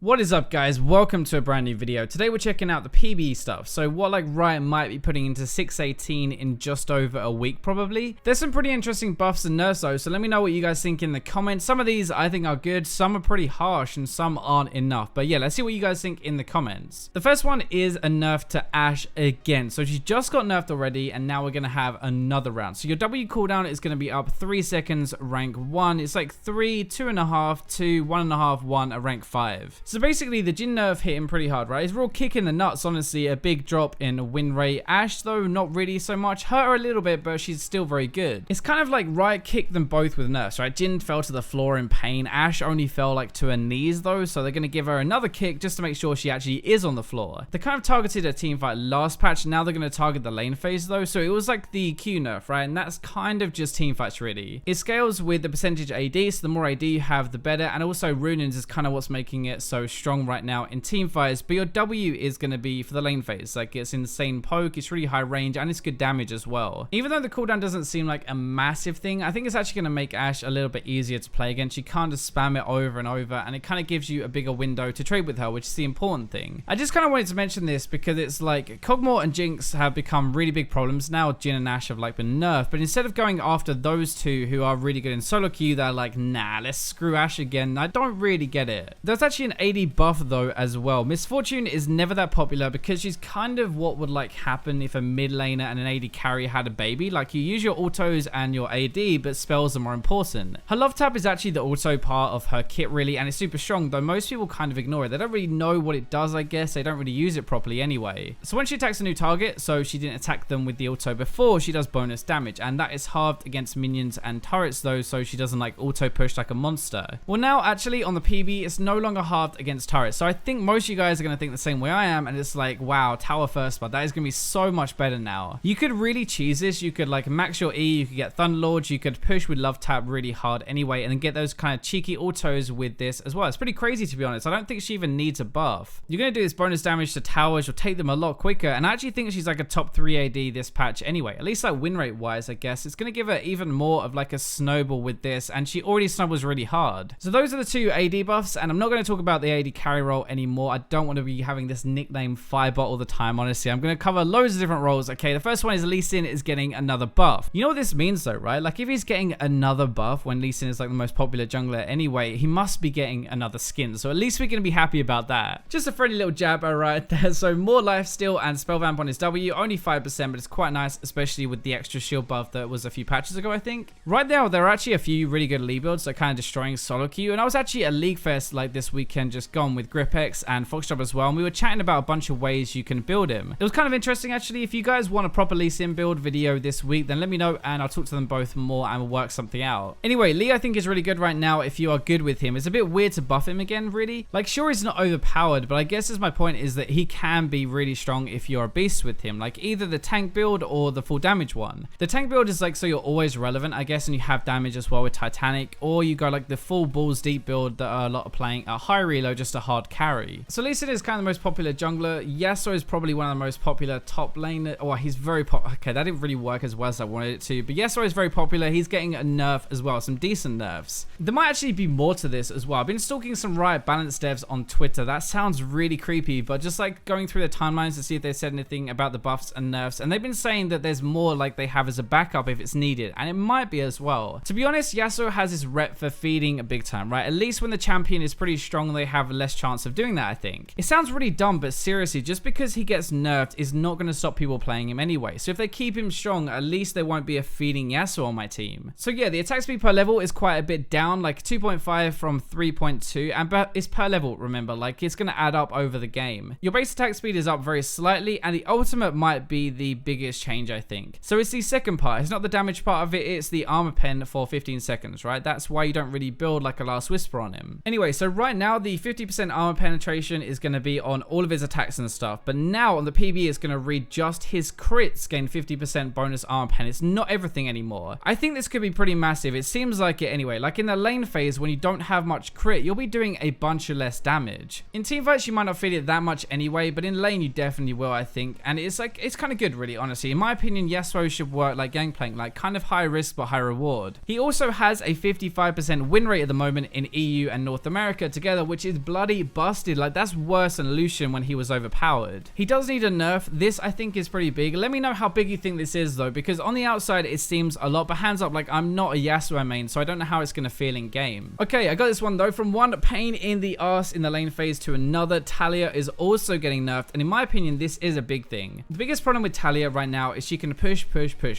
What is up, guys? Welcome to a brand new video. Today we're checking out the PBE stuff. So what Riot might be putting into 6.18 in just over a week probably. There's some pretty interesting buffs and nerfs though, so let me know what you guys think in the comments. Some of these I think are good, some are pretty harsh, and some aren't enough. But yeah, let's see what you guys think in the comments. The first one is a nerf to Ashe again. So she just got nerfed already, and now we're going to have another round. So your W cooldown is going to be up 3 seconds rank 1. It's like 3, 2.5, 2, 1.5, 1 at rank 5. So basically the Jhin nerf hit him pretty hard, right? It's real kick in the nuts, honestly. A big drop in win rate. Ashe though, not really so much. Hurt her a little bit, but she's still very good. It's kind of like Riot kicked them both with nerfs, right? Jhin fell to the floor in pain. Ashe only fell like to her knees though, so they're going to give her another kick just to make sure she actually is on the floor. They kind of targeted a team fight last patch. Now they're going to target the lane phase though, so it was like the Q nerf, right? And that's kind of just team fights really. It scales with the percentage AD, so the more AD you have, the better. And also Runins is kind of what's making it so strong right now in team fights. But your W is going to be for the lane phase. Like, it's insane poke, it's really high range, and it's good damage as well. Even though the cooldown doesn't seem like a massive thing, I think it's actually going to make Ashe a little bit easier to play against. You can't just spam it over and over, and it kind of gives you a bigger window to trade with her, which is the important thing. I just kind of wanted to mention this because it's like Kog'Maw and Jinx have become really big problems. Now Jhin and Ashe have like been nerfed, but instead of going after those two who are really good in solo queue, they're like, nah, let's screw Ashe again. I don't really get it. There's actually an AD buff though as well. Miss Fortune is never that popular because she's kind of what would like happen if a mid laner and an AD carry had a baby. Like, you use your autos and your AD, but spells are more important. Her LOVETAP is actually the auto part of her kit really, and it's super strong, though most people kind of ignore it. They don't really know what it does, I guess. They don't really use it properly anyway. So when she attacks a new target, so she didn't attack them with the auto before, she does bonus damage, and that is halved against minions and turrets though, so she doesn't like auto push like a monster. Well, now actually on the PB, it's no longer halved against turrets. So I think most of you guys are going to think the same way I am, and it's like, wow, tower first, but that is going to be so much better now. You could really cheese this. You could like max your E, you could get Thunderlords, you could push with LOVETAP really hard anyway, and then get those kind of cheeky autos with this as well. It's pretty crazy, to be honest. I don't think she even needs a buff. You're going to do this bonus damage to towers, you'll take them a lot quicker, and I actually think she's like a top 3 AD this patch anyway, at least like win rate wise, I guess. It's going to give her even more of like a snowball with this, and she already snowballs really hard. So those are the two AD buffs, and I'm not going to talk about the AD carry role anymore. I don't want to be having this nickname Firebot all the time, honestly. I'm going to cover loads of different roles. Okay, the first one is Lee Sin is getting another buff. You know what this means though, right? Like, if he's getting another buff when Lee Sin is like the most popular jungler anyway, he must be getting another skin. So at least we're going to be happy about that. Just a friendly little jab right there. So more lifesteal and spellvamp on his W, only 5%, but it's quite nice, especially with the extra shield buff that was a few patches ago, I think. Right now, there are actually a few really good Lee builds that are kind of destroying solo queue, and I was actually at League Fest like this weekend just gone with Gripex and Foxtrot as well, and we were chatting about a bunch of ways you can build him. It was kind of interesting actually. If you guys want a proper Lee Sin build video this week, then let me know and I'll talk to them both more and we'll work something out. Anyway, Lee I think is really good right now if you are good with him. It's a bit weird to buff him again really. Like, sure, he's not overpowered, but I guess my point is that he can be really strong if you're a beast with him, like either the tank build or the full damage one. The tank build is like so you're always relevant, I guess, and you have damage as well with Titanic, or you go like the full balls deep build that a lot are playing a high reload, just a hard carry. So Lee Sin is kind of the most popular jungler. YASUO is probably one of the most popular top laner. Oh, he's very popular. Okay, that didn't really work as well as I wanted it to, but YASUO is very popular. He's getting a nerf as well, some decent nerfs. There might actually be more to this as well. I've been stalking some Riot balance devs on Twitter. That sounds really creepy, but just like going through the timelines to see if they said anything about the buffs and nerfs, and they've been saying that there's more like they have as a backup if it's needed, and it might be as well. To be honest, YASUO has this rep for feeding a big time, right? At least when the champion is pretty strong, they have less chance of doing that, I think. It sounds really dumb, but seriously, just because he gets nerfed is not going to stop people playing him anyway. So if they keep him strong, at least there won't be a feeding YASUO on my team. So yeah, the attack speed per level is quite a bit down, like 2.5 from 3.2, and it's per level, remember, like it's going to add up over the game. Your base attack speed is up very slightly, and the ultimate might be the biggest change, I think. So it's the second part. It's not the damage part of it, it's the armor pen for 15 seconds, right? That's why you don't really build like a Last Whisper on him. Anyway, so right now the 50% armor penetration is going to be on all of his attacks and stuff, but now on the PB it's going to read just his crits gain 50% bonus armor pen. It's not everything anymore. I think this could be pretty massive. It seems like it anyway. Like in the lane phase, when you don't have much crit, you'll be doing a bunch of less damage. In teamfights, you might not feel it that much anyway, but in lane you definitely will, I think. And it's like, it's kind of good really, honestly. In my opinion, YASUO should work like Gangplank, like kind of high risk but high reward. He also has a 55% win rate at the moment in EU and North America together, which is is bloody busted. Like, that's worse than Lucian when he was overpowered. He does need a nerf. This, I think, is pretty big. Let me know how big you think this is, though, because on the outside, it seems a lot, but hands up, like, I'm not a YASUO main, so I don't know how it's going to feel in game. Okay, I got this one, though. From one pain in the ass in the lane phase to another, Talia is also getting nerfed, and in my opinion, this is a big thing. The biggest problem with Talia right now is she can push,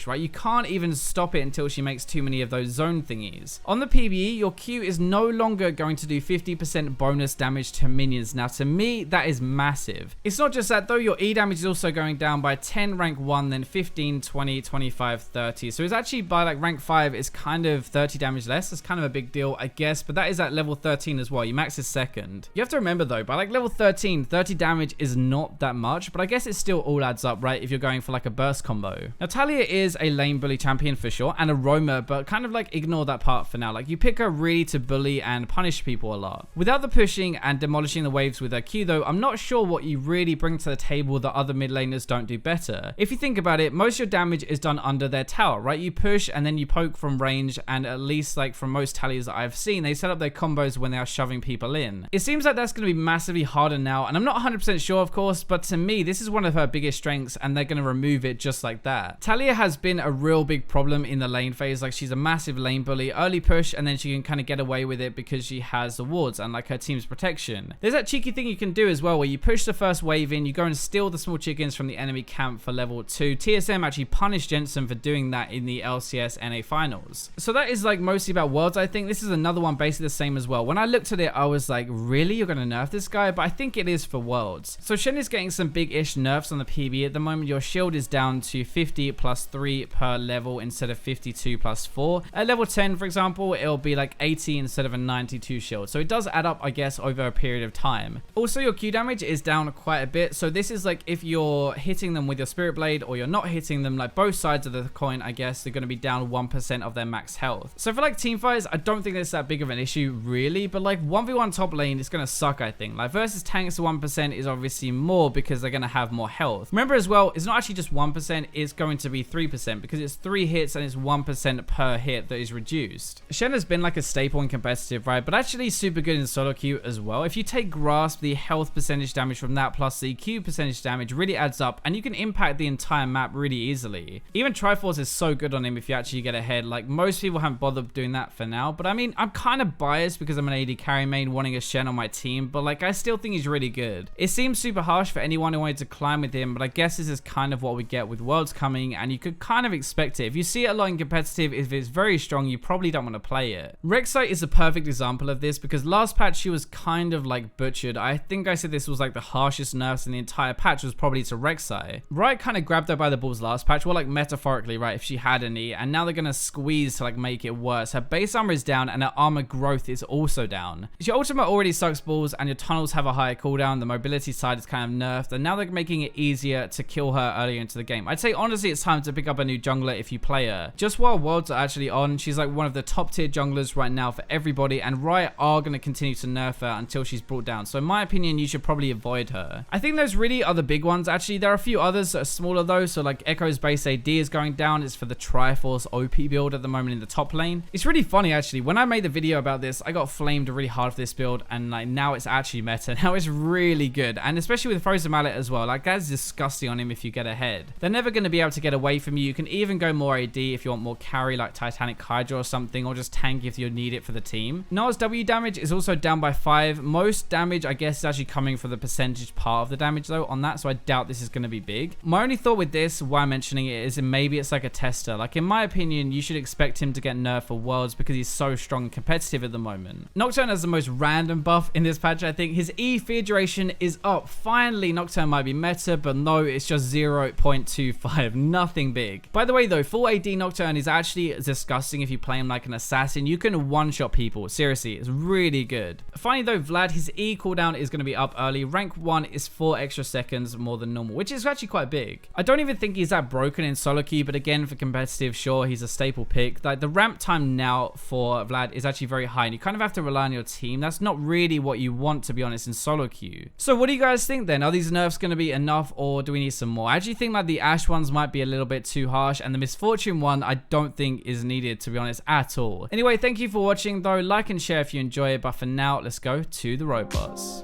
right? You can't even stop it until she makes too many of those zone thingies. On the PBE, your Q is no longer going to do 50% bonus damage to minions. Now, to me, that is massive. It's not just that, though. Your E damage is also going down by 10 rank 1, then 15, 20, 25, 30. So it's actually by like rank 5, it's kind of 30 damage less. It's kind of a big deal, I guess, but that is at level 13 as well. You max is second. You have to remember, though, by like level 13, 30 damage is not that much, but I guess it still all adds up, right, if you're going for like a burst combo. Now, Talia is a lane bully champion for sure, and a roamer, but kind of like ignore that part for now. Like, you pick her really to bully and punish people a lot. Without the pushing and demolishing the waves with her Q, though, I'm not sure what you really bring to the table that other mid laners don't do better. If you think about it, most of your damage is done under their tower, right? You push and then you poke from range, and at least like from most Talias that I've seen, they set up their combos when they are shoving people in. It seems like that's going to be massively harder now, and I'm not 100% sure, of course, but to me, this is one of her biggest strengths, and they're going to remove it just like that. Talia has been a real big problem in the lane phase. Like, she's a massive lane bully, early push, and then she can kind of get away with it because she has the wards and like her team's protection. There's that cheeky thing you can do as well, where you push the first wave in, you go and steal the small chickens from the enemy camp for level 2. TSM actually punished Jensen for doing that in the LCS NA finals. So that is like mostly about worlds. I think this is another one basically the same as well. When I looked at it, I was like, really? You're going to nerf this guy? But I think it is for worlds. So Shen is getting some big-ish nerfs on the PB at the moment. Your shield is down to 50 plus 3 per level instead of 52 plus 4. At level 10, for example, it'll be like 80 instead of a 92 shield. So it does add up, I guess, over a period of time. Also, your Q damage is down quite a bit. So this is like if you're hitting them with your Spirit Blade or you're not hitting them, like both sides of the coin, I guess, they're going to be down 1% of their max health. So for like team fights, I don't think it's that big of an issue really, but like 1v1 top lane is going to suck, I think. Like versus tanks, 1% is obviously more because they're going to have more health. Remember as well, it's not actually just 1%, it's going to be 3% because it's 3 hits and it's 1% per hit that is reduced. Shen has been like a staple in competitive, right? But actually super good in solo queue as well. If you take Grasp, the health percentage damage from that plus the Q percentage damage really adds up, and you can impact the entire map really easily. Even Triforce is so good on him if you actually get ahead. Like, most people haven't bothered doing that for now, but I mean, I'm kind of biased because I'm an AD carry main wanting a Shen on my team, but like, I still think he's really good. It seems super harsh for anyone who wanted to climb with him, but I guess this is kind of what we get with Worlds coming, and you could kind of expect it. If you see it a lot in competitive, if it's very strong, you probably don't want to play it. Rek'Sai is a perfect example of this because last patch she was kind of like butchered. I think I said this was like the harshest nerfs in the entire patch was probably to Rek'Sai. Riot kind of grabbed her by the balls last patch, well, like metaphorically, right, if she had any, and now they're gonna squeeze to like make it worse. Her base armor is down and her armor growth is also down. Your ultimate already sucks balls and your tunnels have a higher cooldown. The mobility side is kind of nerfed, and now they're making it easier to kill her earlier into the game. I'd say honestly it's time to pick up a new jungler if you play her. Just while Worlds are actually on, she's like one of the top tier junglers right now for everybody, and Riot are going to continue to nerf her until she's brought down. So in my opinion, you should probably avoid her. I think those really are the big ones. Actually, there are a few others that are smaller though. So like Echo's base AD is going down. It's for the Triforce OP build at the moment in the top lane. It's really funny actually. When I made the video about this, I got flamed really hard for this build, and like now it's actually meta. Now it's really good, and especially with Frozen Mallet as well. Like, that's disgusting on him if you get ahead. They're never going to be able to get away from you. You can even go more AD if you want more carry, like Titanic Hydra or something, or just tank if you need it for the team. Noah's W damage is also down by 5. Most damage, I guess, is actually coming from the percentage part of the damage though on that, so I doubt this is going to be big. My only thought with this, why I'm mentioning it, is maybe it's like a tester. Like, in my opinion, you should expect him to get nerfed for Worlds because he's so strong and competitive at the moment. Nocturne has the most random buff in this patch, I think. His E fear duration is up. Finally, Nocturne might be meta, but no, it's just 0.25. Nothing big. By the way though, full AD Nocturne is actually disgusting if you play him like an assassin. You can one-shot people. Seriously, it's really good. Finally though, Vlad, his E cooldown is going to be up early. Rank 1 is 4 extra seconds more than normal, which is actually quite big. I don't even think he's that broken in solo queue, but again, for competitive, sure, he's a staple pick. Like, the ramp time now for Vlad is actually very high, and you kind of have to rely on your team. That's not really what you want, to be honest, in solo queue. So what do you guys think then? Are these nerfs going to be enough, or do we need some more? I actually think like the Ashe ones might be a little bit too harsh, and the Misfortune one I don't think is needed, to be honest, at all. Anyway, thank you for watching though. Like and share if you enjoy it, but for now, let's let's go to the robots.